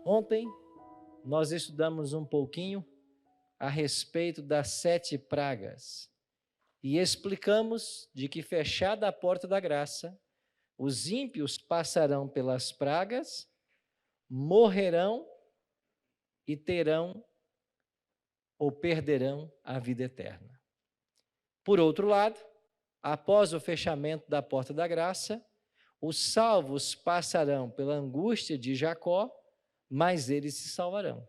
Ontem nós estudamos um pouquinho a respeito das 7 pragas e explicamos de que, fechada a porta da graça, os ímpios passarão pelas pragas, morrerão e terão ou perderão a vida eterna. Por outro lado, após o fechamento da porta da graça, os salvos passarão pela angústia de Jacó, mas eles se salvarão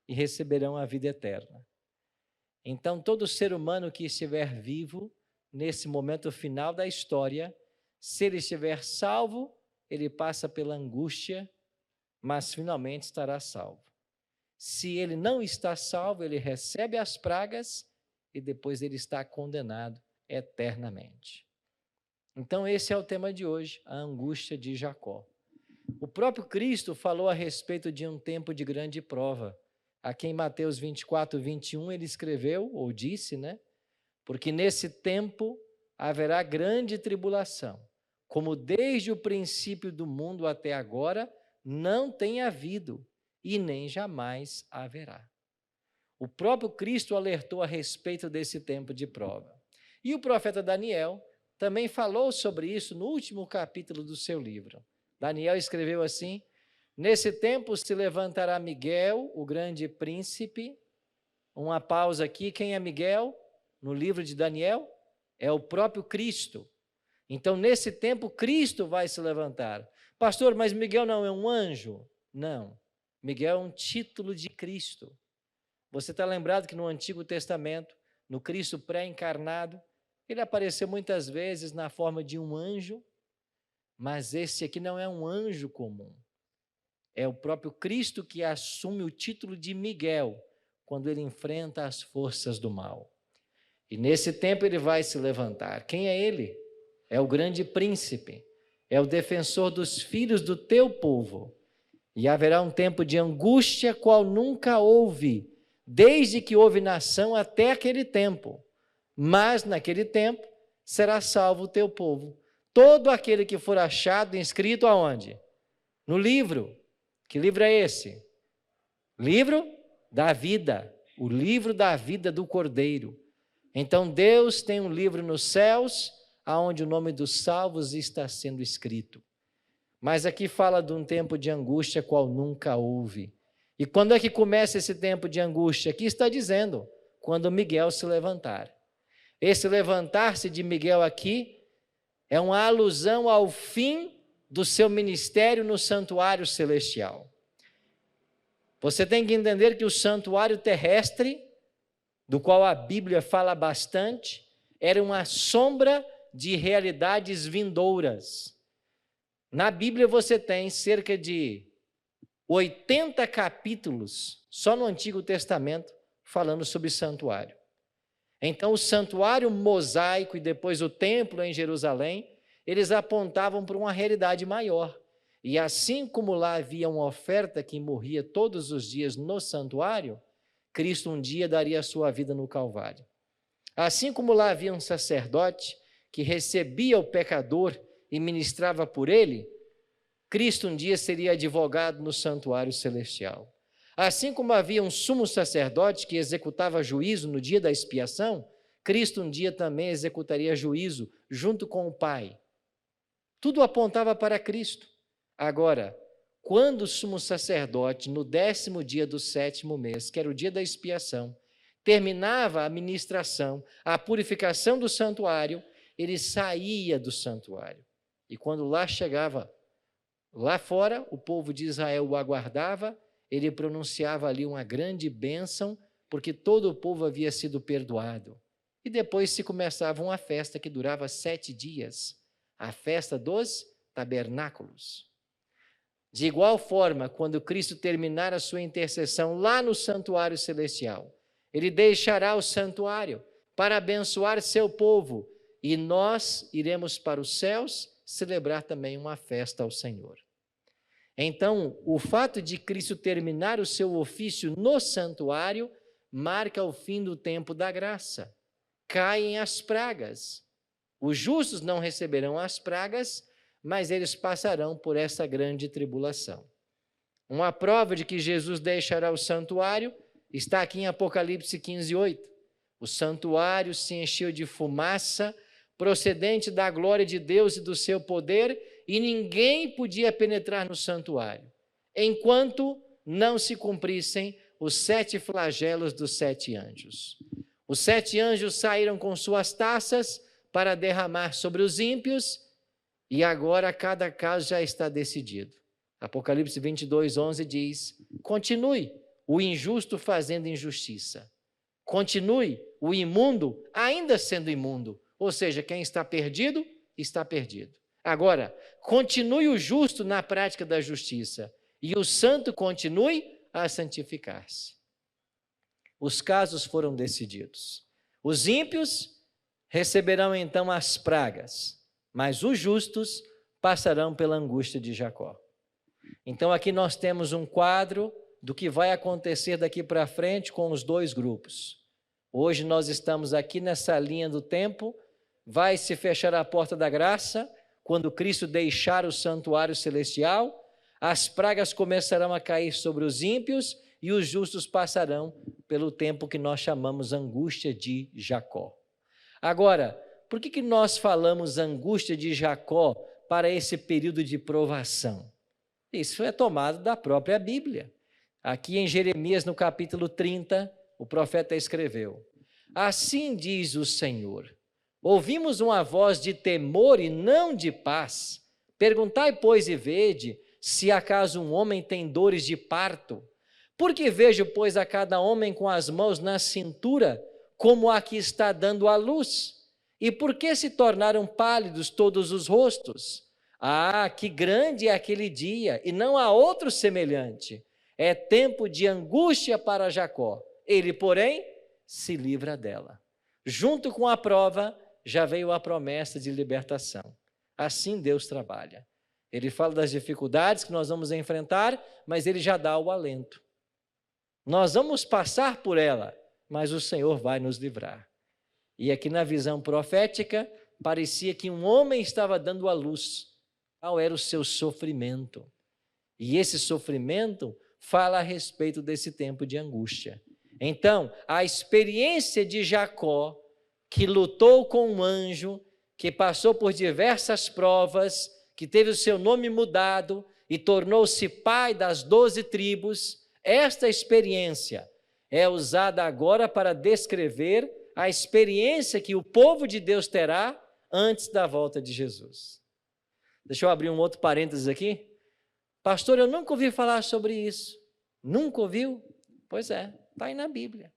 e receberão a vida eterna. Então, todo ser humano que estiver vivo, nesse momento final da história, se ele estiver salvo, ele passa pela angústia, mas finalmente estará salvo. Se ele não está salvo, ele recebe as pragas e depois ele está condenado eternamente. Então, esse é o tema de hoje, a angústia de Jacó. O próprio Cristo falou a respeito de um tempo de grande prova. Aqui em Mateus 24, 21, ele escreveu, ou disse, porque nesse tempo haverá grande tribulação, como desde o princípio do mundo até agora não tem havido e nem jamais haverá. O próprio Cristo alertou a respeito desse tempo de prova. E o profeta Daniel também falou sobre isso no último capítulo do seu livro. Daniel escreveu assim: nesse tempo se levantará Miguel, o grande príncipe. Uma pausa aqui, quem é Miguel? No livro de Daniel, é o próprio Cristo. Então, nesse tempo, Cristo vai se levantar. Pastor, mas Miguel não é um anjo? Não, Miguel é um título de Cristo. Você está lembrado que no Antigo Testamento, no Cristo pré-encarnado, ele apareceu muitas vezes na forma de um anjo, mas esse aqui não é um anjo comum. É o próprio Cristo que assume o título de Miguel, quando ele enfrenta as forças do mal. E nesse tempo ele vai se levantar. Quem é ele? É o grande príncipe, é o defensor dos filhos do teu povo. E haverá um tempo de angústia qual nunca houve, desde que houve nação até aquele tempo. Mas naquele tempo será salvo o teu povo. Todo aquele que for achado inscrito aonde? No livro. Que livro é esse? Livro da vida. O livro da vida do Cordeiro. Então Deus tem um livro nos céus, aonde o nome dos salvos está sendo escrito. Mas aqui fala de um tempo de angústia qual nunca houve. E quando é que começa esse tempo de angústia? Aqui está dizendo, quando Miguel se levantar. Esse levantar-se de Miguel aqui é uma alusão ao fim do seu ministério no santuário celestial. Você tem que entender que o santuário terrestre, do qual a Bíblia fala bastante, era uma sombra de realidades vindouras. Na Bíblia você tem cerca de 80 capítulos, só no Antigo Testamento, falando sobre santuário. Então, o santuário mosaico e depois o templo em Jerusalém, eles apontavam para uma realidade maior. E assim como lá havia uma oferta que morria todos os dias no santuário, Cristo um dia daria a sua vida no Calvário. Assim como lá havia um sacerdote que recebia o pecador e ministrava por ele, Cristo um dia seria advogado no santuário celestial. Assim como havia um sumo sacerdote que executava juízo no dia da expiação, Cristo um dia também executaria juízo junto com o Pai. Tudo apontava para Cristo. Agora, quando o sumo sacerdote, no 10º dia do 7º mês, que era o dia da expiação, terminava a ministração, a purificação do santuário, ele saía do santuário. E quando lá chegava, lá fora, o povo de Israel o aguardava, ele pronunciava ali uma grande bênção, porque todo o povo havia sido perdoado. E depois se começava uma festa que durava 7 dias, a festa dos tabernáculos. De igual forma, quando Cristo terminar a sua intercessão lá no santuário celestial, ele deixará o santuário para abençoar seu povo, e nós iremos para os céus celebrar também uma festa ao Senhor. Então, o fato de Cristo terminar o seu ofício no santuário marca o fim do tempo da graça. Caem as pragas. Os justos não receberão as pragas, mas eles passarão por essa grande tribulação. Uma prova de que Jesus deixará o santuário está aqui em Apocalipse 15:8. O santuário se encheu de fumaça procedente da glória de Deus e do seu poder, e ninguém podia penetrar no santuário, enquanto não se cumprissem os 7 flagelos dos 7 anjos. Os 7 anjos saíram com suas taças para derramar sobre os ímpios, e agora cada caso já está decidido. Apocalipse 22:11 diz: continue o injusto fazendo injustiça, continue o imundo ainda sendo imundo, ou seja, quem está perdido, está perdido. Agora, continue o justo na prática da justiça, e o santo continue a santificar-se. Os casos foram decididos. Os ímpios receberão então as pragas, mas os justos passarão pela angústia de Jacó. Então aqui nós temos um quadro do que vai acontecer daqui para frente com os 2 grupos. Hoje nós estamos aqui nessa linha do tempo, vai se fechar a porta da graça, quando Cristo deixar o santuário celestial, as pragas começarão a cair sobre os ímpios e os justos passarão pelo tempo que nós chamamos angústia de Jacó. Agora, por que nós falamos angústia de Jacó para esse período de provação? Isso é tomado da própria Bíblia. Aqui em Jeremias, no capítulo 30, o profeta escreveu: assim diz o Senhor, ouvimos uma voz de temor e não de paz. Perguntai, pois, e vede, se acaso um homem tem dores de parto. Porque vejo, pois, a cada homem com as mãos na cintura, como a que está dando à luz. E por que se tornaram pálidos todos os rostos? Ah, que grande é aquele dia, e não há outro semelhante. É tempo de angústia para Jacó. Ele, porém, se livra dela. Junto com a prova, já veio a promessa de libertação. Assim Deus trabalha. Ele fala das dificuldades que nós vamos enfrentar, mas ele já dá o alento. Nós vamos passar por ela, mas o Senhor vai nos livrar. E aqui na visão profética, parecia que um homem estava dando à luz. Qual era o seu sofrimento? E esse sofrimento fala a respeito desse tempo de angústia. Então, a experiência de Jacó, que lutou com um anjo, que passou por diversas provas, que teve o seu nome mudado e tornou-se pai das 12 tribos, esta experiência é usada agora para descrever a experiência que o povo de Deus terá antes da volta de Jesus. Deixa eu abrir um outro parênteses aqui. Pastor, eu nunca ouvi falar sobre isso. Nunca ouviu? Pois é, está aí na Bíblia.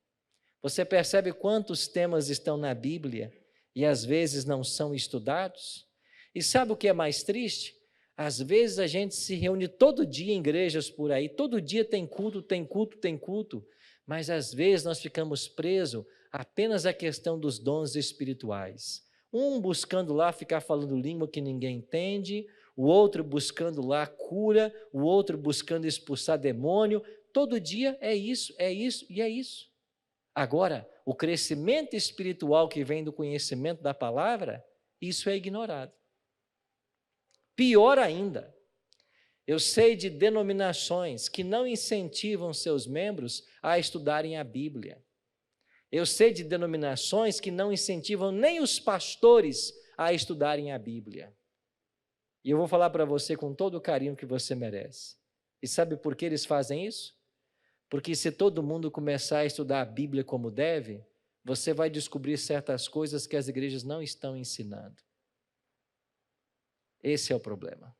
Você percebe quantos temas estão na Bíblia e às vezes não são estudados? E sabe o que é mais triste? Às vezes a gente se reúne todo dia em igrejas por aí, todo dia tem culto, tem culto, tem culto, mas às vezes nós ficamos presos apenas à questão dos dons espirituais. Um buscando lá ficar falando língua que ninguém entende, o outro buscando lá cura, o outro buscando expulsar demônio. Todo dia é isso e é isso. Agora, o crescimento espiritual que vem do conhecimento da palavra, isso é ignorado. Pior ainda, eu sei de denominações que não incentivam seus membros a estudarem a Bíblia. Eu sei de denominações que não incentivam nem os pastores a estudarem a Bíblia. E eu vou falar para você com todo o carinho que você merece. E sabe por que eles fazem isso? Porque se todo mundo começar a estudar a Bíblia como deve, você vai descobrir certas coisas que as igrejas não estão ensinando. Esse é o problema.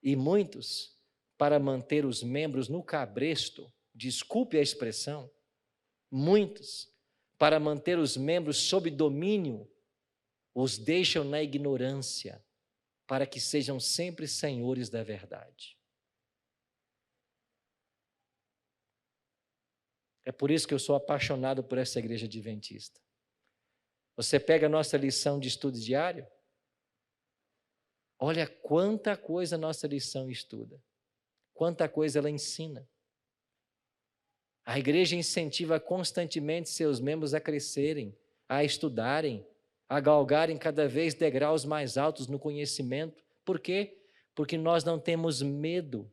E muitos, para manter os membros no cabresto, desculpe a expressão, muitos, para manter os membros sob domínio, os deixam na ignorância, para que sejam sempre senhores da verdade. É por isso que eu sou apaixonado por essa igreja adventista. Você pega a nossa lição de estudo diário, olha quanta coisa a nossa lição estuda, quanta coisa ela ensina. A igreja incentiva constantemente seus membros a crescerem, a estudarem, a galgarem cada vez degraus mais altos no conhecimento. Por quê? Porque nós não temos medo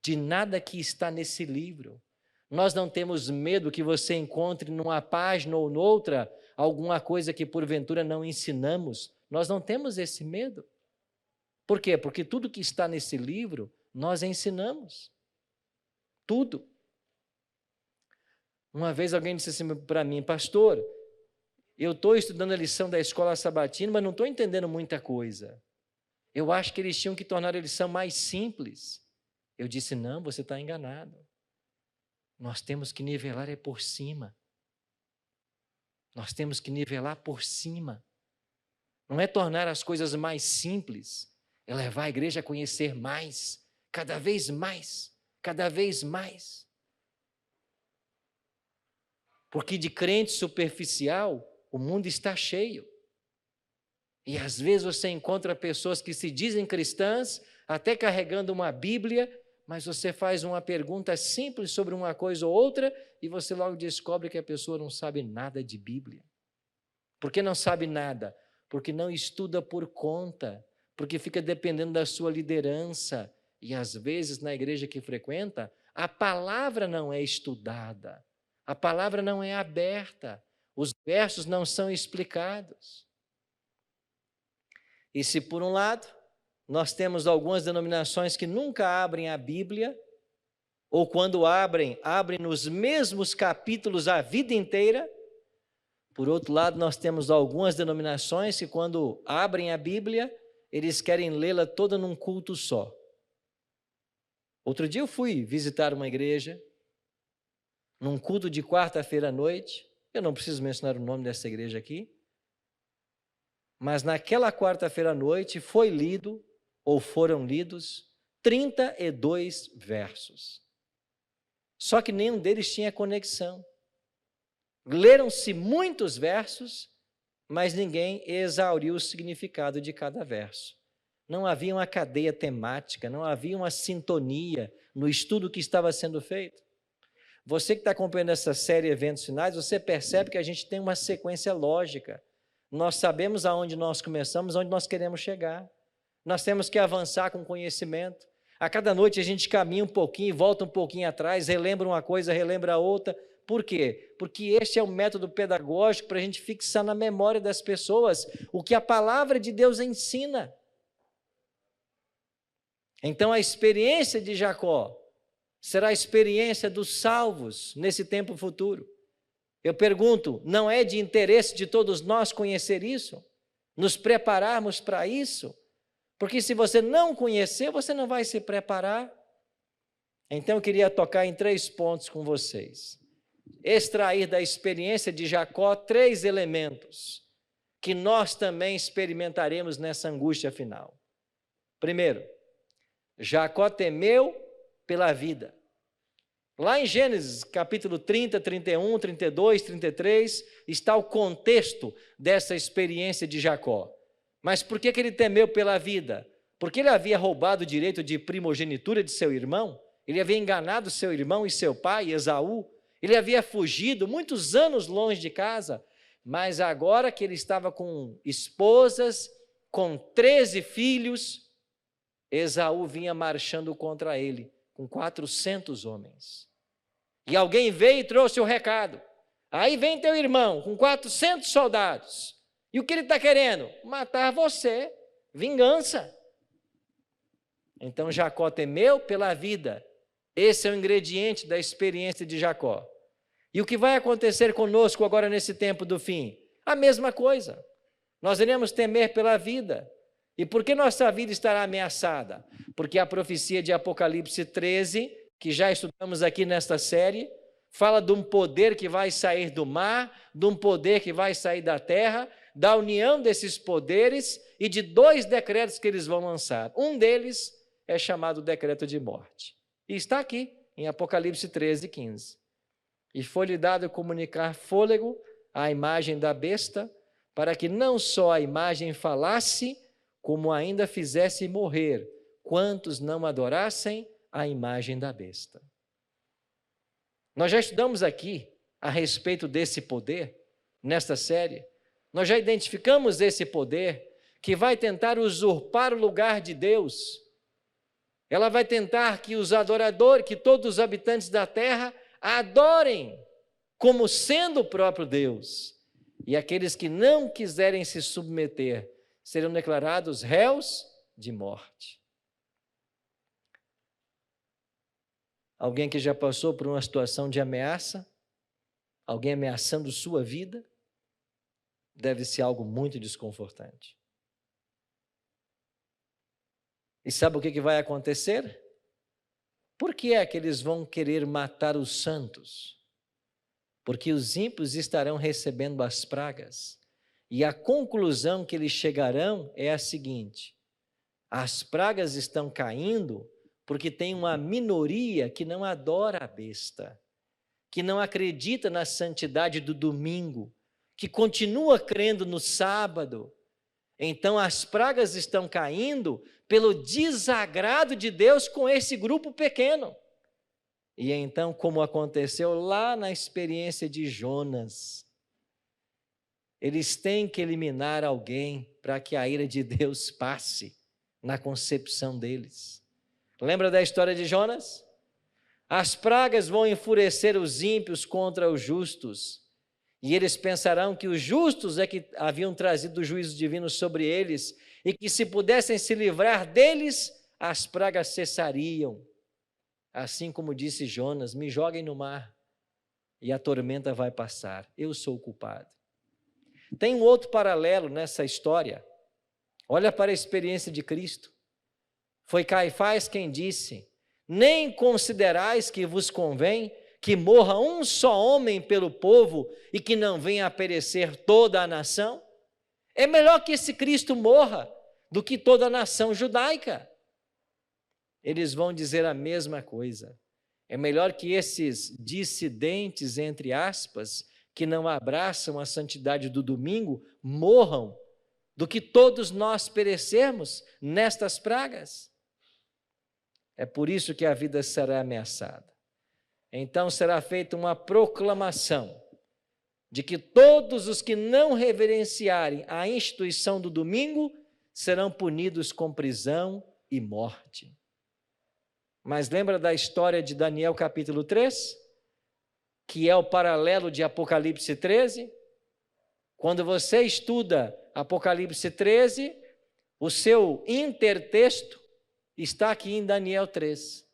de nada que está nesse livro. Nós não temos medo que você encontre numa página ou noutra alguma coisa que porventura não ensinamos. Nós não temos esse medo. Por quê? Porque tudo que está nesse livro nós ensinamos. Tudo. Uma vez alguém disse assim para mim: pastor, eu estou estudando a lição da escola sabatina, mas não estou entendendo muita coisa. Eu acho que eles tinham que tornar a lição mais simples. Eu disse: não, você está enganado. Nós temos que nivelar por cima. Nós temos que nivelar por cima. Não é tornar as coisas mais simples, é levar a igreja a conhecer mais, cada vez mais, cada vez mais. Porque de crente superficial, o mundo está cheio. E às vezes você encontra pessoas que se dizem cristãs, até carregando uma Bíblia, mas você faz uma pergunta simples sobre uma coisa ou outra e você logo descobre que a pessoa não sabe nada de Bíblia. Por que não sabe nada? Porque não estuda por conta, porque fica dependendo da sua liderança. E às vezes na igreja que frequenta, a palavra não é estudada, a palavra não é aberta, os versos não são explicados. E se por um lado, nós temos algumas denominações que nunca abrem a Bíblia, ou quando abrem nos mesmos capítulos a vida inteira. Por outro lado, nós temos algumas denominações que quando abrem a Bíblia, eles querem lê-la toda num culto só. Outro dia eu fui visitar uma igreja, num culto de quarta-feira à noite, eu não preciso mencionar o nome dessa igreja aqui, mas naquela quarta-feira à noite foi lido, ou foram lidos, 32 versos. Só que nenhum deles tinha conexão. Leram-se muitos versos, mas ninguém exauriu o significado de cada verso. Não havia uma cadeia temática, não havia uma sintonia no estudo que estava sendo feito. Você que está acompanhando essa série Eventos Finais, você percebe que a gente tem uma sequência lógica. Nós sabemos aonde nós começamos, aonde nós queremos chegar. Nós temos que avançar com conhecimento. A cada noite a gente caminha um pouquinho, volta um pouquinho atrás, relembra uma coisa, relembra outra. Por quê? Porque este é o método pedagógico para a gente fixar na memória das pessoas o que a palavra de Deus ensina. Então a experiência de Jacó será a experiência dos salvos nesse tempo futuro. Eu pergunto, não é de interesse de todos nós conhecer isso? Nos prepararmos para isso? Porque se você não conhecer, você não vai se preparar. Então eu queria tocar em 3 pontos com vocês. Extrair da experiência de Jacó 3 elementos que nós também experimentaremos nessa angústia final. Primeiro, Jacó temeu pela vida. Lá em Gênesis, capítulo 30, 31, 32, 33, está o contexto dessa experiência de Jacó. Mas por que ele temeu pela vida? Porque ele havia roubado o direito de primogenitura de seu irmão, ele havia enganado seu irmão e seu pai, Esaú, ele havia fugido muitos anos longe de casa, mas agora que ele estava com esposas, com 13 filhos, Esaú vinha marchando contra ele, com 400 homens. E alguém veio e trouxe o recado. Aí vem teu irmão, com 400 soldados. E o que ele está querendo? Matar você, vingança. Então Jacó temeu pela vida. Esse é o ingrediente da experiência de Jacó. E o que vai acontecer conosco agora nesse tempo do fim? A mesma coisa. Nós iremos temer pela vida. E por que nossa vida estará ameaçada? Porque a profecia de Apocalipse 13, que já estudamos aqui nesta série, fala de um poder que vai sair do mar, de um poder que vai sair da terra, da união desses poderes e de 2 decretos que eles vão lançar. Um deles é chamado decreto de morte. E está aqui, em Apocalipse 13, 15. E foi-lhe dado comunicar fôlego à imagem da besta, para que não só a imagem falasse, como ainda fizesse morrer quantos não adorassem a imagem da besta. Nós já estudamos aqui a respeito desse poder, nesta série. Nós já identificamos esse poder que vai tentar usurpar o lugar de Deus. Ela vai tentar que os adoradores, que todos os habitantes da terra a adorem como sendo o próprio Deus. E aqueles que não quiserem se submeter serão declarados réus de morte. Alguém que já passou por uma situação de ameaça, alguém ameaçando sua vida, deve ser algo muito desconfortante. E sabe o que vai acontecer? Por que é que eles vão querer matar os santos? Porque os ímpios estarão recebendo as pragas. E a conclusão que eles chegarão é a seguinte: as pragas estão caindo porque tem uma minoria que não adora a besta, que não acredita na santidade do domingo, que continua crendo no sábado. Então as pragas estão caindo pelo desagrado de Deus com esse grupo pequeno. E então, como aconteceu lá na experiência de Jonas, eles têm que eliminar alguém para que a ira de Deus passe na concepção deles. Lembra da história de Jonas? As pragas vão enfurecer os ímpios contra os justos, e eles pensarão que os justos é que haviam trazido o juízo divino sobre eles, e que se pudessem se livrar deles, as pragas cessariam. Assim como disse Jonas: me joguem no mar, e a tormenta vai passar, eu sou o culpado. Tem um outro paralelo nessa história. Olha para a experiência de Cristo. Foi Caifás quem disse: nem considerais que vos convém que morra um só homem pelo povo e que não venha a perecer toda a nação? É melhor que esse Cristo morra do que toda a nação judaica. Eles vão dizer a mesma coisa. É melhor que esses dissidentes, entre aspas, que não abraçam a santidade do domingo, morram, do que todos nós perecermos nestas pragas. É por isso que a vida será ameaçada. Então será feita uma proclamação de que todos os que não reverenciarem a instituição do domingo serão punidos com prisão e morte. Mas lembra da história de Daniel capítulo 3? Que é o paralelo de Apocalipse 13? Quando você estuda Apocalipse 13, o seu intertexto está aqui em Daniel 3.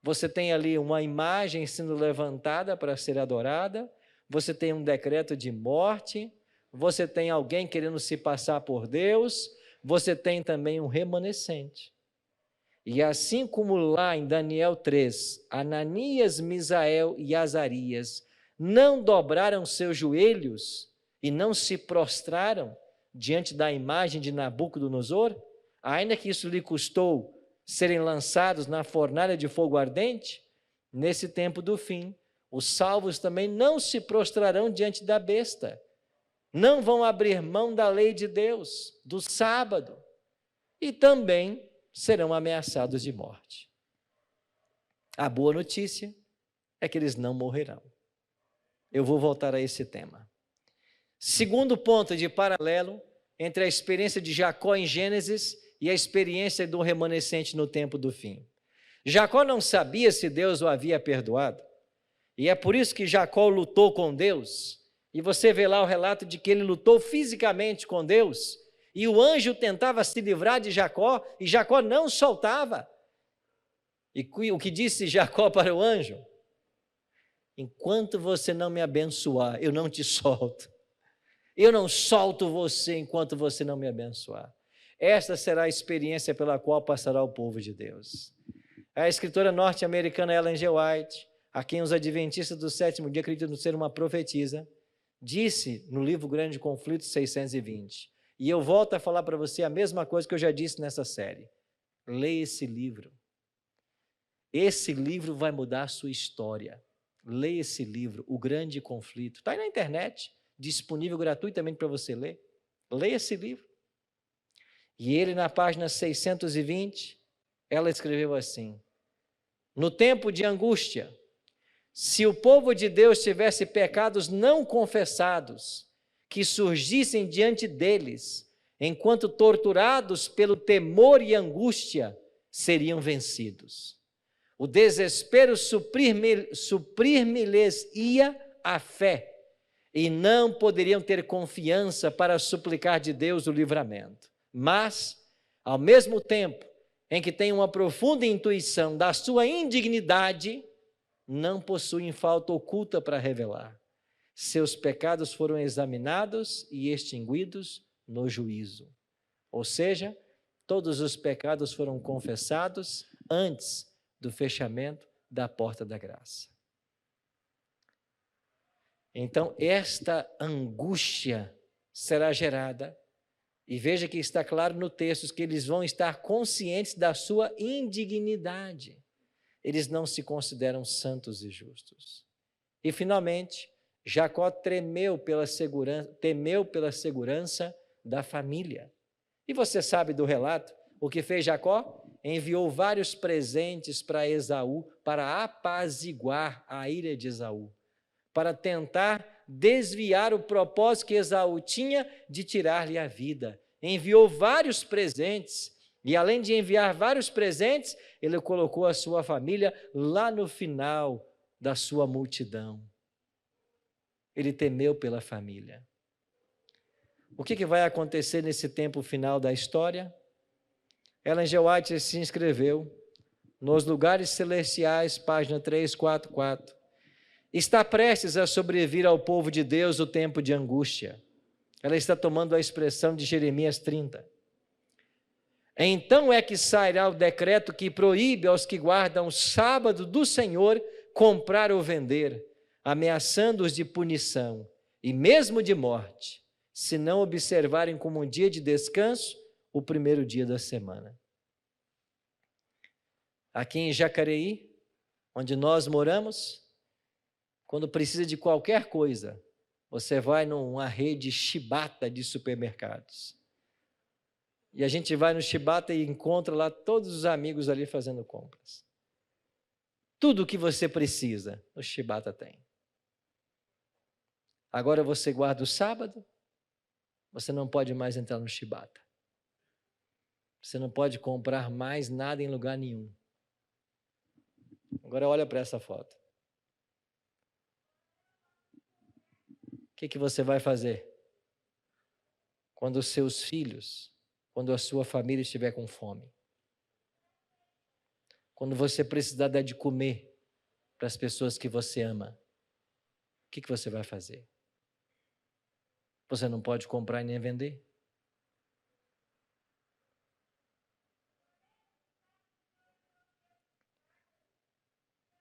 Você tem ali uma imagem sendo levantada para ser adorada, você tem um decreto de morte, você tem alguém querendo se passar por Deus, você tem também um remanescente. E assim como lá em Daniel 3, Ananias, Misael e Azarias não dobraram seus joelhos e não se prostraram diante da imagem de Nabucodonosor, ainda que isso lhe custou serem lançados na fornalha de fogo ardente, nesse tempo do fim, os salvos também não se prostrarão diante da besta, não vão abrir mão da lei de Deus, do sábado, e também serão ameaçados de morte. A boa notícia é que eles não morrerão. Eu vou voltar a esse tema. Segundo ponto de paralelo entre a experiência de Jacó em Gênesis e a experiência do remanescente no tempo do fim. Jacó não sabia se Deus o havia perdoado, e é por isso que Jacó lutou com Deus, e você vê lá o relato de que ele lutou fisicamente com Deus, e o anjo tentava se livrar de Jacó, e Jacó não soltava. E o que disse Jacó para o anjo? Enquanto você não me abençoar, eu não te solto. Eu não solto você enquanto você não me abençoar. Esta será a experiência pela qual passará o povo de Deus. A escritora norte-americana Ellen G. White, a quem os adventistas do sétimo dia acreditam ser uma profetisa, disse no livro Grande Conflito 620, e eu volto a falar para você a mesma coisa que eu já disse nessa série: leia esse livro. Esse livro vai mudar a sua história. Leia esse livro, O Grande Conflito. Está aí na internet, disponível gratuitamente para você ler. Leia esse livro. E ele, na página 620, ela escreveu assim: no tempo de angústia, se o povo de Deus tivesse pecados não confessados, que surgissem diante deles, enquanto torturados pelo temor e angústia, seriam vencidos. O desespero suprimir-lhes-ia a fé, e não poderiam ter confiança para suplicar de Deus o livramento. Mas, ao mesmo tempo em que têm uma profunda intuição da sua indignidade, não possuem falta oculta para revelar. Seus pecados foram examinados e extinguidos no juízo. Ou seja, todos os pecados foram confessados antes do fechamento da porta da graça. Então, esta angústia será gerada, e veja que está claro no texto que eles vão estar conscientes da sua indignidade. Eles não se consideram santos e justos. E, finalmente, Jacó temeu pela segurança da família. E você sabe do relato, o que fez Jacó? Enviou vários presentes para Esaú, para apaziguar a ira de Esaú, para tentar desviar o propósito que Esaú tinha de tirar-lhe a vida. Enviou vários presentes, e além de enviar vários presentes, ele colocou a sua família lá no final da sua multidão. Ele temeu pela família. O que vai acontecer nesse tempo final da história? Ellen G. White se inscreveu nos Lugares Celestiais, página 344. Está prestes a sobrevir ao povo de Deus o tempo de angústia. Ela está tomando a expressão de Jeremias 30. Então é que sairá o decreto que proíbe aos que guardam o sábado do Senhor comprar ou vender, ameaçando-os de punição e mesmo de morte, se não observarem como um dia de descanso o primeiro dia da semana. Aqui em Jacareí, onde nós moramos, quando precisa de qualquer coisa, você vai numa rede chibata de supermercados. E a gente vai no chibata e encontra lá todos os amigos ali fazendo compras. Tudo o que você precisa, o chibata tem. Agora você guarda o sábado, você não pode mais entrar no chibata. Você não pode comprar mais nada em lugar nenhum. Agora olha para essa foto. O que você vai fazer quando os seus filhos, quando a sua família estiver com fome? Quando você precisar dar de comer para as pessoas que você ama, o que você vai fazer? Você não pode comprar e nem vender.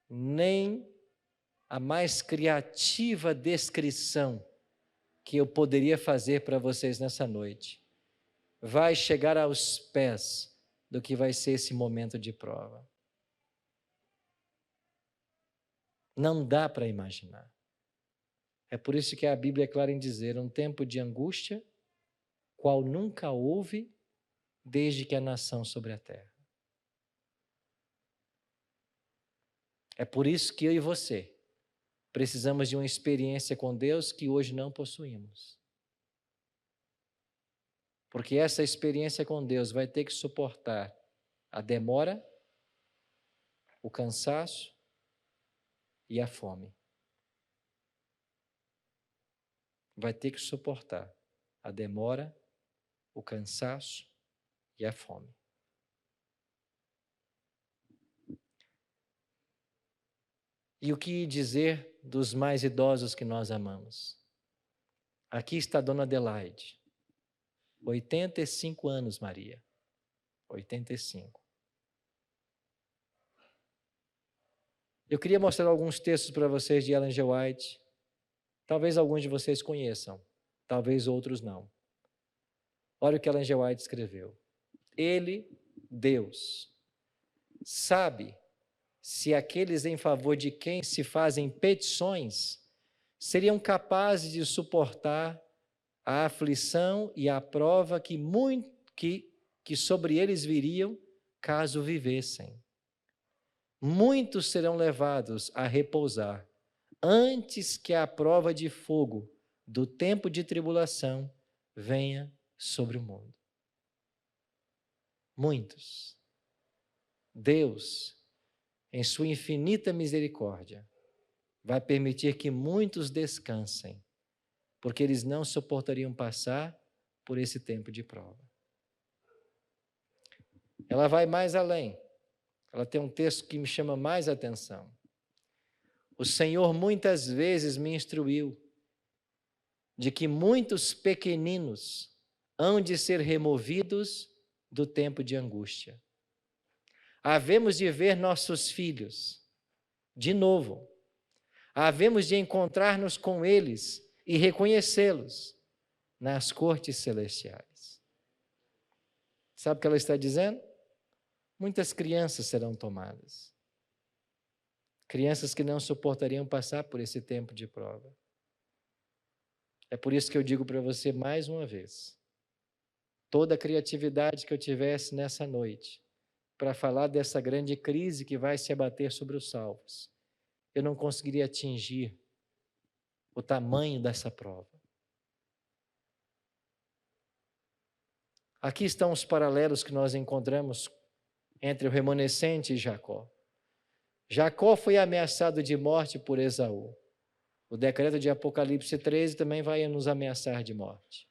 Nem a mais criativa descrição que eu poderia fazer para vocês nessa noite vai chegar aos pés do que vai ser esse momento de prova. Não dá para imaginar. É por isso que a Bíblia é clara em dizer, um tempo de angústia, qual nunca houve desde que a nação sobre a terra. É por isso que eu e você precisamos de uma experiência com Deus que hoje não possuímos. Porque essa experiência com Deus vai ter que suportar a demora, o cansaço e a fome. Vai ter que suportar a demora, o cansaço e a fome. E o que dizer dos mais idosos que nós amamos? Aqui está a dona Adelaide. 85 anos, Maria. 85. Eu queria mostrar alguns textos para vocês de Ellen G. White. Talvez alguns de vocês conheçam, talvez outros não. Olha o que Ellen G. White escreveu. Ele, Deus, sabe se aqueles em favor de quem se fazem petições seriam capazes de suportar a aflição e a prova que sobre eles viriam caso vivessem. Muitos serão levados a repousar antes que a prova de fogo do tempo de tribulação venha sobre o mundo. Muitos. Deus, em sua infinita misericórdia, vai permitir que muitos descansem, porque eles não suportariam passar por esse tempo de prova. Ela vai mais além. Ela tem um texto que me chama mais atenção. O Senhor muitas vezes me instruiu de que muitos pequeninos hão de ser removidos do tempo de angústia. Havemos de ver nossos filhos de novo. Havemos de encontrar-nos com eles e reconhecê-los nas cortes celestiais. Sabe o que ela está dizendo? Muitas crianças serão tomadas. Crianças que não suportariam passar por esse tempo de prova. É por isso que eu digo para você mais uma vez, toda a criatividade que eu tivesse nessa noite, para falar dessa grande crise que vai se abater sobre os salvos, eu não conseguiria atingir o tamanho dessa prova. Aqui estão os paralelos que nós encontramos entre o remanescente e Jacó. Jacó foi ameaçado de morte por Esaú. O decreto de Apocalipse 13 também vai nos ameaçar de morte.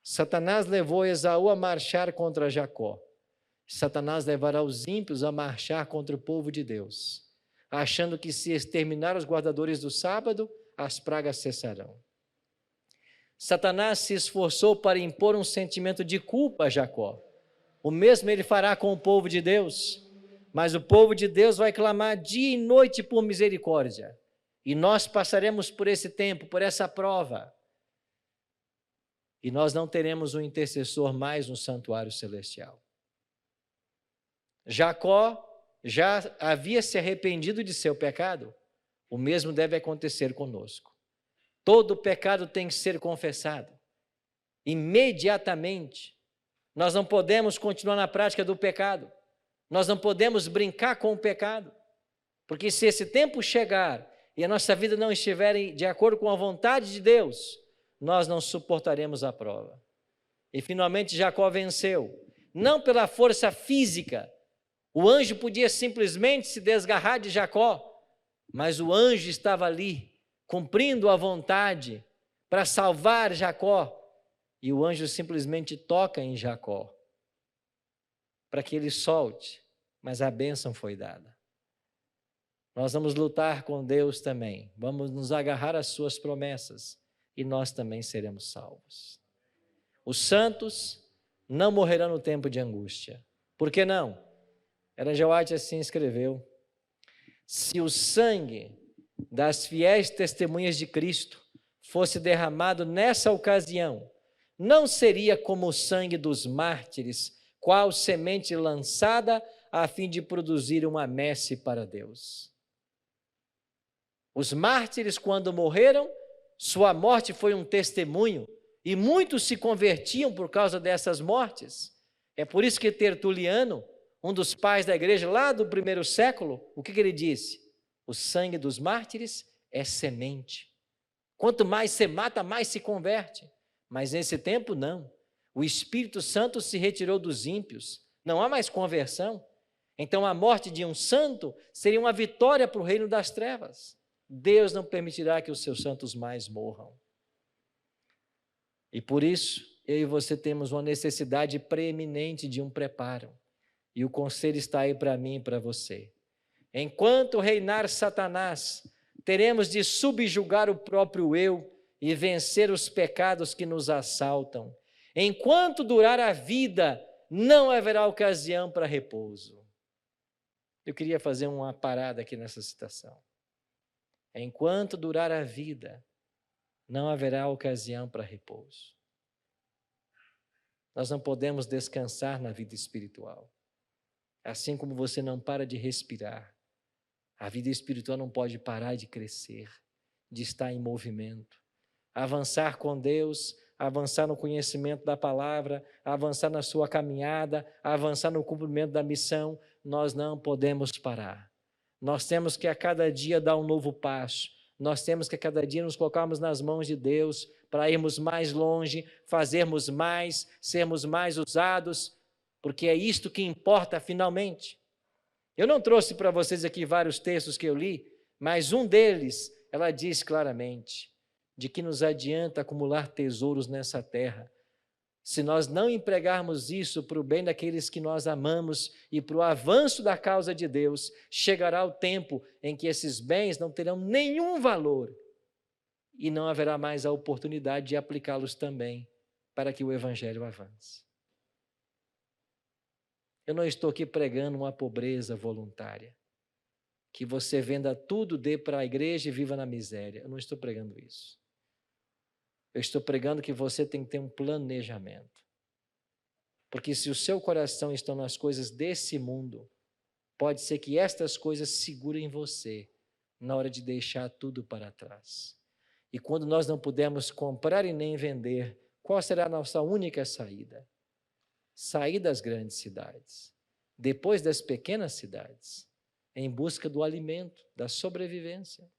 Satanás levou Esaú a marchar contra Jacó. Satanás levará os ímpios a marchar contra o povo de Deus, achando que se exterminar os guardadores do sábado, as pragas cessarão. Satanás se esforçou para impor um sentimento de culpa a Jacó. O mesmo ele fará com o povo de Deus, mas o povo de Deus vai clamar dia e noite por misericórdia. E nós passaremos por esse tempo, por essa prova. E nós não teremos um intercessor mais no santuário celestial. Jacó já havia se arrependido de seu pecado. O mesmo deve acontecer conosco. Todo pecado tem que ser confessado. Imediatamente. Nós não podemos continuar na prática do pecado. Nós não podemos brincar com o pecado. Porque se esse tempo chegar e a nossa vida não estiver de acordo com a vontade de Deus, nós não suportaremos a prova. E finalmente Jacó venceu. Não pela força física. O anjo podia simplesmente se desgarrar de Jacó, mas o anjo estava ali, cumprindo a vontade para salvar Jacó. E o anjo simplesmente toca em Jacó, para que ele solte, mas a bênção foi dada. Nós vamos lutar com Deus também, vamos nos agarrar às suas promessas, e nós também seremos salvos. Os santos não morrerão no tempo de angústia. Por que não? Ellen G. White assim escreveu: se o sangue das fiéis testemunhas de Cristo fosse derramado nessa ocasião, não seria como o sangue dos mártires, qual semente lançada a fim de produzir uma messe para Deus. Os mártires, quando morreram, sua morte foi um testemunho, e muitos se convertiam por causa dessas mortes. É por isso que Tertuliano, um dos pais da igreja lá do primeiro século, o que ele disse? O sangue dos mártires é semente. Quanto mais se mata, mais se converte. Mas nesse tempo, não. O Espírito Santo se retirou dos ímpios. Não há mais conversão. Então, a morte de um santo seria uma vitória para o reino das trevas. Deus não permitirá que os seus santos mais morram. E por isso, eu e você temos uma necessidade preeminente de um preparo. E o conselho está aí para mim e para você. Enquanto reinar Satanás, teremos de subjugar o próprio eu e vencer os pecados que nos assaltam. Enquanto durar a vida, não haverá ocasião para repouso. Eu queria fazer uma parada aqui nessa citação. Enquanto durar a vida, não haverá ocasião para repouso. Nós não podemos descansar na vida espiritual. Assim como você não para de respirar, a vida espiritual não pode parar de crescer, de estar em movimento. Avançar com Deus, avançar no conhecimento da palavra, avançar na sua caminhada, avançar no cumprimento da missão, nós não podemos parar. Nós temos que a cada dia dar um novo passo. Nós temos que a cada dia nos colocarmos nas mãos de Deus para irmos mais longe, fazermos mais, sermos mais usados, porque é isto que importa finalmente. Eu não trouxe para vocês aqui vários textos que eu li, mas um deles, ela diz claramente, de que nos adianta acumular tesouros nessa terra, se nós não empregarmos isso para o bem daqueles que nós amamos e para o avanço da causa de Deus, chegará o tempo em que esses bens não terão nenhum valor e não haverá mais a oportunidade de aplicá-los também para que o Evangelho avance. Eu não estou aqui pregando uma pobreza voluntária, que você venda tudo, dê para a igreja e viva na miséria. Eu não estou pregando isso. Eu estou pregando que você tem que ter um planejamento. Porque se o seu coração está nas coisas desse mundo, pode ser que estas coisas segurem você na hora de deixar tudo para trás. E quando nós não pudermos comprar e nem vender, qual será a nossa única saída? Sair das grandes cidades, depois das pequenas cidades, em busca do alimento, da sobrevivência.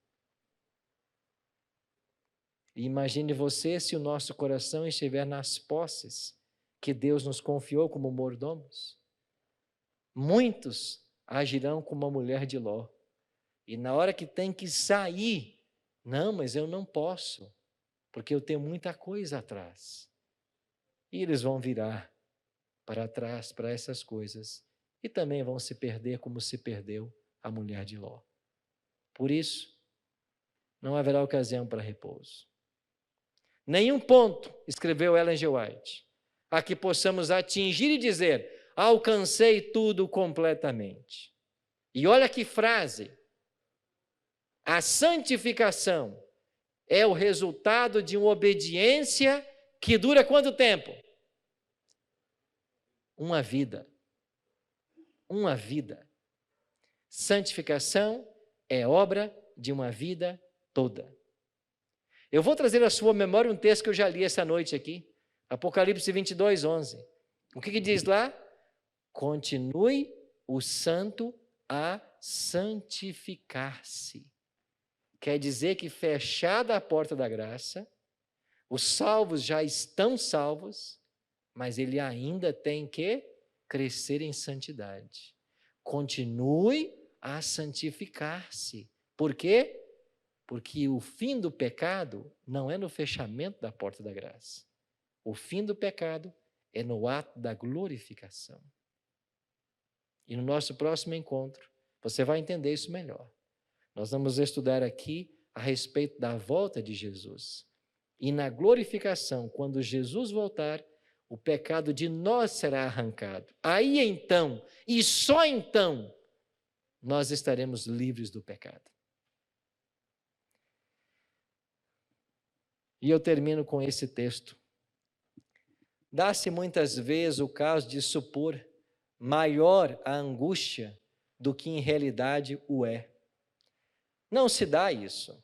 E imagine você se o nosso coração estiver nas posses que Deus nos confiou como mordomos. Muitos agirão como a mulher de Ló. E na hora que tem que sair, não, mas eu não posso, porque eu tenho muita coisa atrás. E eles vão virar para trás, para essas coisas, e também vão se perder como se perdeu a mulher de Ló. Por isso, não haverá ocasião para repouso. Nenhum ponto, escreveu Ellen G. White, a que possamos atingir e dizer, alcancei tudo completamente. E olha que frase, a santificação é o resultado de uma obediência que dura quanto tempo? Uma vida. Uma vida. Santificação é obra de uma vida toda. Eu vou trazer à sua memória um texto que eu já li essa noite aqui, Apocalipse 22, 11. O que diz lá? Continue o santo a santificar-se. Quer dizer que fechada a porta da graça, os salvos já estão salvos, mas ele ainda tem que crescer em santidade. Continue a santificar-se. Por quê? Porque o fim do pecado não é no fechamento da porta da graça. O fim do pecado é no ato da glorificação. E no nosso próximo encontro, você vai entender isso melhor. Nós vamos estudar aqui a respeito da volta de Jesus. E na glorificação, quando Jesus voltar, o pecado de nós será arrancado. Aí então, e só então, nós estaremos livres do pecado. E eu termino com esse texto. Dá-se muitas vezes o caso de supor maior a angústia do que em realidade o é. Não se dá isso.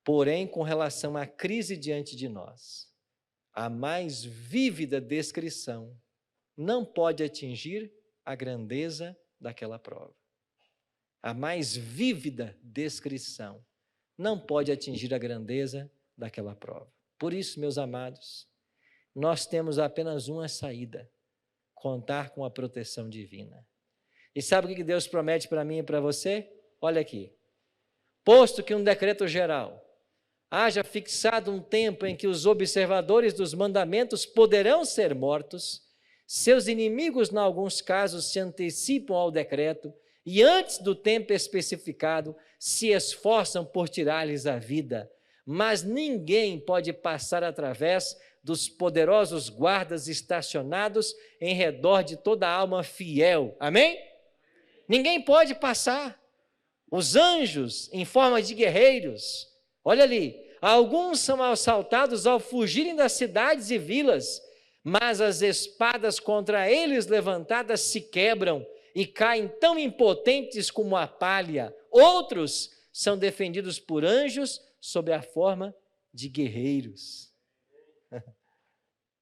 Porém, com relação à crise diante de nós, a mais vívida descrição não pode atingir a grandeza daquela prova. A mais vívida descrição não pode atingir a grandeza daquela prova. Por isso, meus amados, nós temos apenas uma saída: contar com a proteção divina. E sabe o que Deus promete para mim e para você? Olha aqui. Posto que um decreto geral haja fixado um tempo em que os observadores dos mandamentos poderão ser mortos, seus inimigos, em alguns casos, se antecipam ao decreto e, antes do tempo especificado, se esforçam por tirar-lhes a vida. Mas ninguém pode passar através dos poderosos guardas estacionados em redor de toda alma fiel. Amém? Ninguém pode passar. Os anjos, em forma de guerreiros, olha ali, alguns são assaltados ao fugirem das cidades e vilas, mas as espadas contra eles levantadas se quebram e caem tão impotentes como a palha. Outros são defendidos por anjos sob a forma de guerreiros.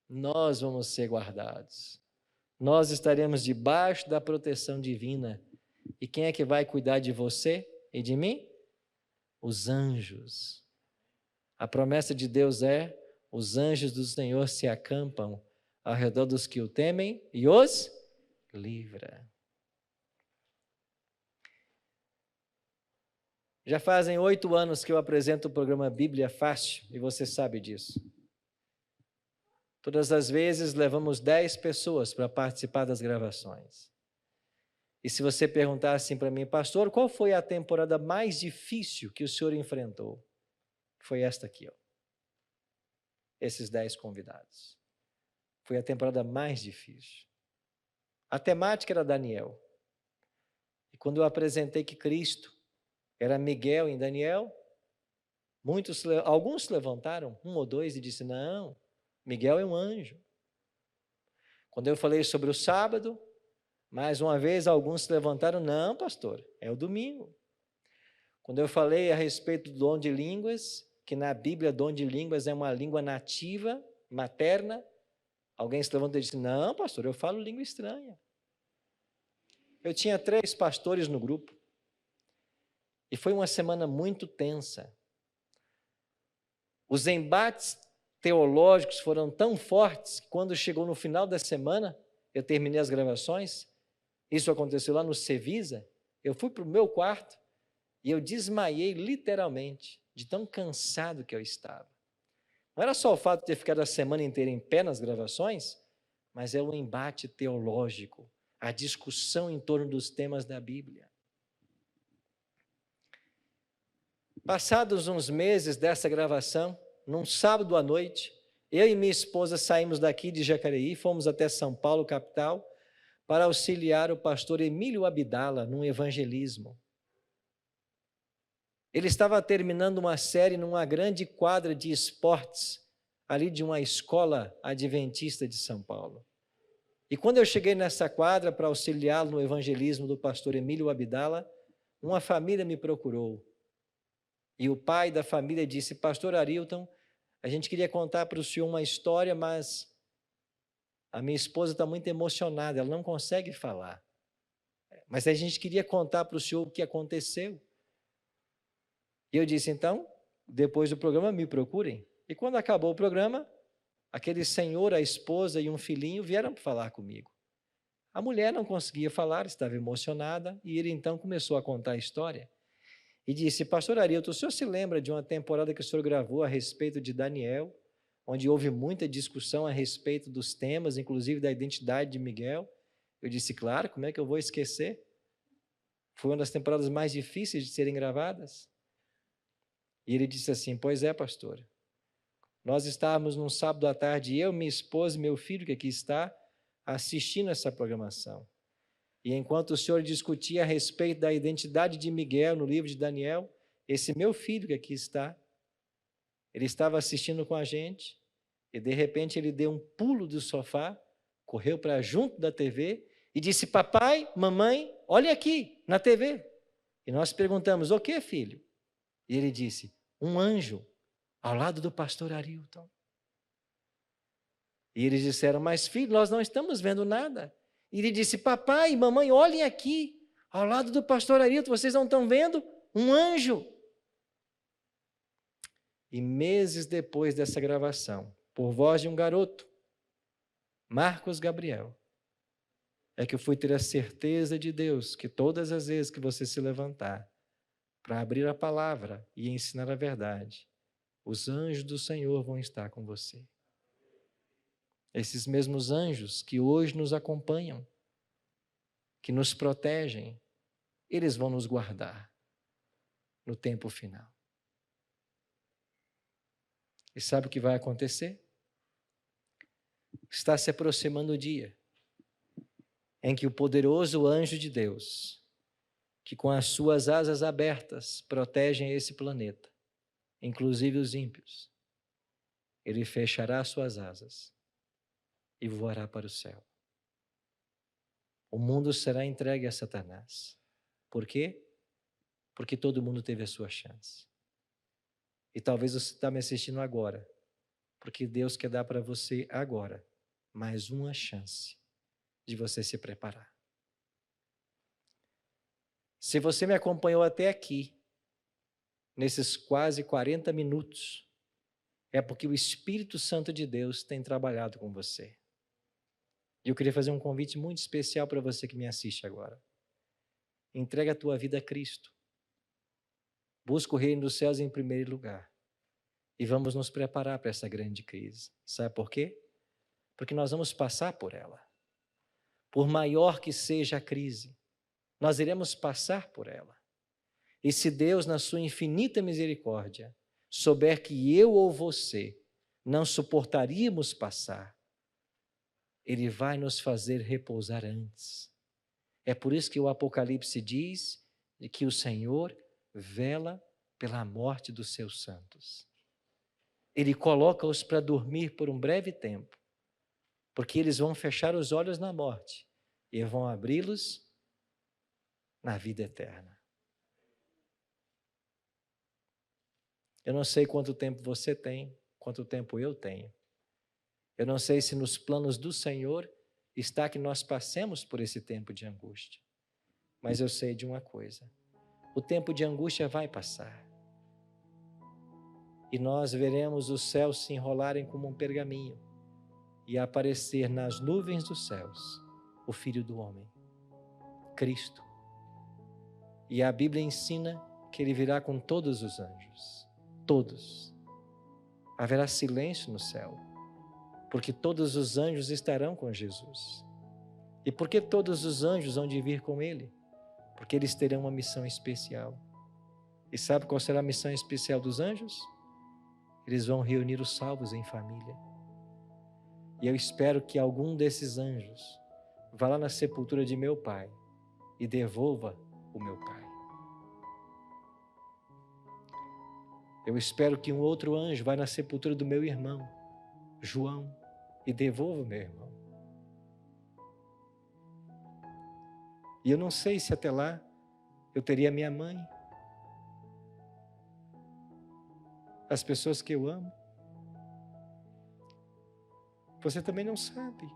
Nós vamos ser guardados. Nós estaremos debaixo da proteção divina. E quem é que vai cuidar de você e de mim? Os anjos. A promessa de Deus é: os anjos do Senhor se acampam ao redor dos que o temem e os livra. Já fazem 8 anos que eu apresento o programa Bíblia Fácil, e você sabe disso. Todas as vezes levamos 10 pessoas para participar das gravações. E se você perguntar assim para mim, pastor, qual foi a temporada mais difícil que o senhor enfrentou? Foi esta aqui, ó. Esses 10 convidados. Foi a temporada mais difícil. A temática era Daniel. E quando eu apresentei que Cristo era Miguel em Daniel, alguns se levantaram, 1 ou 2, e disse, não, Miguel é um anjo. Quando eu falei sobre o sábado, mais uma vez alguns se levantaram, não, pastor, é o domingo. Quando eu falei a respeito do dom de línguas, que na Bíblia dom de línguas é uma língua nativa, materna, alguém se levantou e disse, não, pastor, eu falo língua estranha. Eu tinha 3 pastores no grupo, e foi uma semana muito tensa. Os embates teológicos foram tão fortes que quando chegou no final da semana, eu terminei as gravações, isso aconteceu lá no Cevisa, eu fui para o meu quarto e eu desmaiei literalmente, de tão cansado que eu estava. Não era só o fato de ter ficado a semana inteira em pé nas gravações, mas é o embate teológico, a discussão em torno dos temas da Bíblia. Passados uns meses dessa gravação, num sábado à noite, eu e minha esposa saímos daqui de Jacareí, fomos até São Paulo, capital, para auxiliar o pastor Emílio Abdala num evangelismo. Ele estava terminando uma série numa grande quadra de esportes, ali de uma escola adventista de São Paulo. E quando eu cheguei nessa quadra para auxiliá-lo no evangelismo do pastor Emílio Abdala, uma família me procurou. E o pai da família disse, pastor Arilton, a gente queria contar para o senhor uma história, mas a minha esposa está muito emocionada, ela não consegue falar. Mas a gente queria contar para o senhor o que aconteceu. E eu disse, então, depois do programa, me procurem. E quando acabou o programa, aquele senhor, a esposa e um filhinho vieram falar comigo. A mulher não conseguia falar, estava emocionada, e ele então começou a contar a história. E disse, pastor Arilton, o senhor se lembra de uma temporada que o senhor gravou a respeito de Daniel, onde houve muita discussão a respeito dos temas, inclusive da identidade de Miguel? Eu disse, claro, como é que eu vou esquecer? Foi uma das temporadas mais difíceis de serem gravadas. E ele disse assim, pois é, pastor, nós estávamos num sábado à tarde, eu, minha esposa e meu filho, que aqui está, assistindo essa programação. E enquanto o senhor discutia a respeito da identidade de Miguel no livro de Daniel, esse meu filho que aqui está, ele estava assistindo com a gente, e de repente ele deu um pulo do sofá, correu para junto da TV e disse, papai, mamãe, olha aqui na TV. E nós perguntamos, o que, filho? E ele disse, um anjo ao lado do pastor Arilton. E eles disseram, mas filho, nós não estamos vendo nada. E ele disse, papai e mamãe, olhem aqui, ao lado do pastor Arilton, vocês não estão vendo? Um anjo. E meses depois dessa gravação, por voz de um garoto, Marcos Gabriel, é que eu fui ter a certeza de Deus que todas as vezes que você se levantar para abrir a palavra e ensinar a verdade, os anjos do Senhor vão estar com você. Esses mesmos anjos que hoje nos acompanham, que nos protegem, eles vão nos guardar no tempo final. E sabe o que vai acontecer? Está se aproximando o dia em que o poderoso anjo de Deus, que com as suas asas abertas protegem esse planeta, inclusive os ímpios, ele fechará suas asas e voará para o céu. O mundo será entregue a Satanás. Por quê? Porque todo mundo teve a sua chance. E talvez você está me assistindo agora, porque Deus quer dar para você agora mais uma chance de você se preparar. Se você me acompanhou até aqui, nesses quase 40 minutos, é porque o Espírito Santo de Deus tem trabalhado com você. E eu queria fazer um convite muito especial para você que me assiste agora. Entrega a tua vida a Cristo. Busca o reino dos céus em primeiro lugar. E vamos nos preparar para essa grande crise. Sabe por quê? Porque nós vamos passar por ela. Por maior que seja a crise, nós iremos passar por ela. E se Deus, na sua infinita misericórdia, souber que eu ou você não suportaríamos passar, Ele vai nos fazer repousar antes. É por isso que o Apocalipse diz que o Senhor vela pela morte dos seus santos. Ele coloca-os para dormir por um breve tempo, porque eles vão fechar os olhos na morte e vão abri-los na vida eterna. Eu não sei quanto tempo você tem, quanto tempo eu tenho. Eu não sei se nos planos do Senhor está que nós passemos por esse tempo de angústia. Mas eu sei de uma coisa: o tempo de angústia vai passar. E nós veremos os céus se enrolarem como um pergaminho e aparecer nas nuvens dos céus o Filho do Homem, Cristo. E a Bíblia ensina que Ele virá com todos os anjos, todos. Haverá silêncio no céu, porque todos os anjos estarão com Jesus. E por que todos os anjos hão de vir com Ele? Porque eles terão uma missão especial. E sabe qual será a missão especial dos anjos? Eles vão reunir os salvos em família. E eu espero que algum desses anjos vá lá na sepultura de meu pai e devolva o meu pai. Eu espero que um outro anjo vá na sepultura do meu irmão, João, e devolva o meu irmão. E eu não sei se até lá eu teria minha mãe, as pessoas que eu amo. Você também não sabe.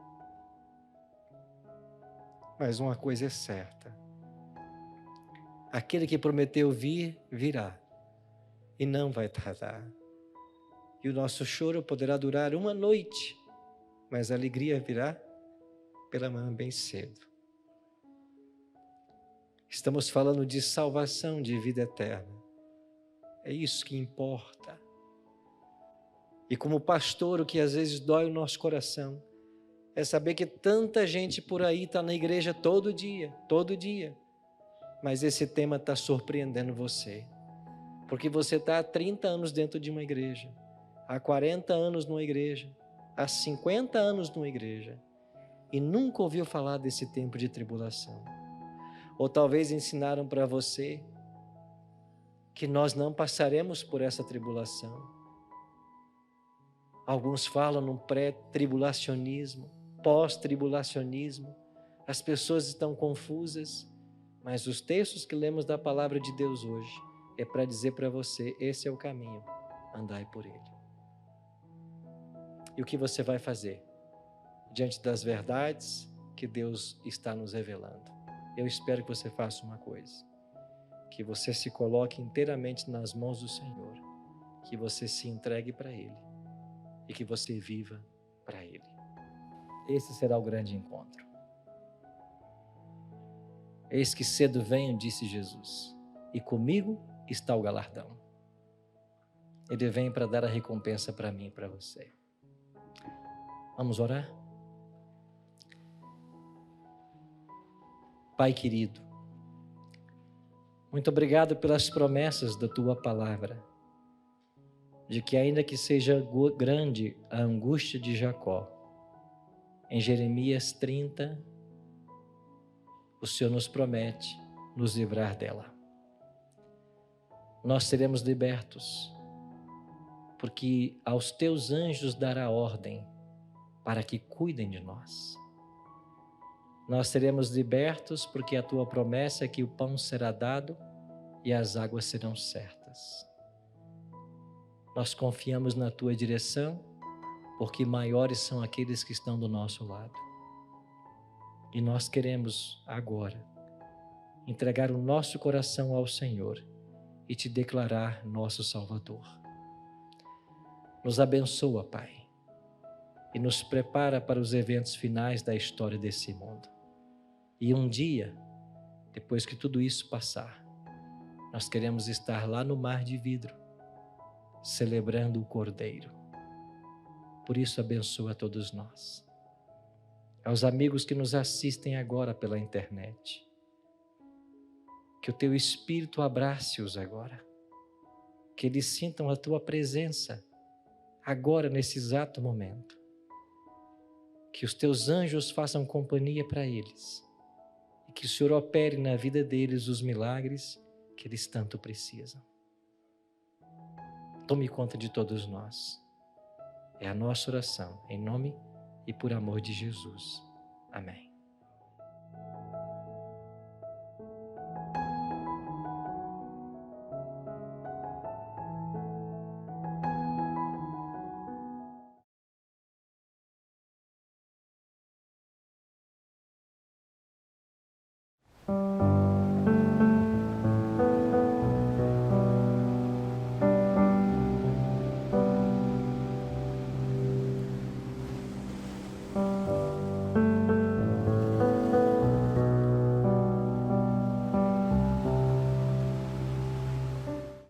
Mas uma coisa é certa: aquele que prometeu vir, virá, e não vai tardar. E o nosso choro poderá durar uma noite, mas a alegria virá pela manhã bem cedo. Estamos falando de salvação, de vida eterna. É isso que importa. E como pastor, o que às vezes dói o nosso coração é saber que tanta gente por aí está na igreja todo dia, mas esse tema está surpreendendo você, porque você está há 30 anos dentro de uma igreja, há 40 anos numa igreja, há 50 anos numa igreja, e nunca ouviu falar desse tempo de tribulação. Ou talvez ensinaram para você que nós não passaremos por essa tribulação. Alguns falam num pré-tribulacionismo, pós-tribulacionismo. As pessoas estão confusas, mas os textos que lemos da palavra de Deus hoje é para dizer para você: esse é o caminho, andai por ele. E o que você vai fazer diante das verdades que Deus está nos revelando? Eu espero que você faça uma coisa: que você se coloque inteiramente nas mãos do Senhor, que você se entregue para Ele e que você viva para Ele. Esse será o grande encontro. Eis que cedo venho, disse Jesus, e comigo está o galardão. Ele vem para dar a recompensa para mim e para você. Vamos orar? Pai querido, muito obrigado pelas promessas da Tua palavra, de que ainda que seja grande a angústia de Jacó, em Jeremias 30, o Senhor nos promete nos livrar dela. Nós seremos libertos, porque aos Teus anjos dará ordem para que cuidem de nós. Nós seremos libertos porque a Tua promessa é que o pão será dado e as águas serão certas. Nós confiamos na Tua direção, porque maiores são aqueles que estão do nosso lado. E nós queremos agora entregar o nosso coração ao Senhor e Te declarar nosso Salvador. Nos abençoa, Pai, e nos prepara para os eventos finais da história desse mundo. E um dia, depois que tudo isso passar, Nós queremos estar lá no mar de vidro, celebrando o Cordeiro. Por isso, abençoa todos nós. Aos amigos que nos assistem agora pela internet, que o Teu Espírito abrace-os agora, que eles sintam a Tua presença agora, nesse exato momento. Que os Teus anjos façam companhia para eles e que o Senhor opere na vida deles os milagres que eles tanto precisam. Tome conta de todos nós. É a nossa oração, em nome e por amor de Jesus. Amém.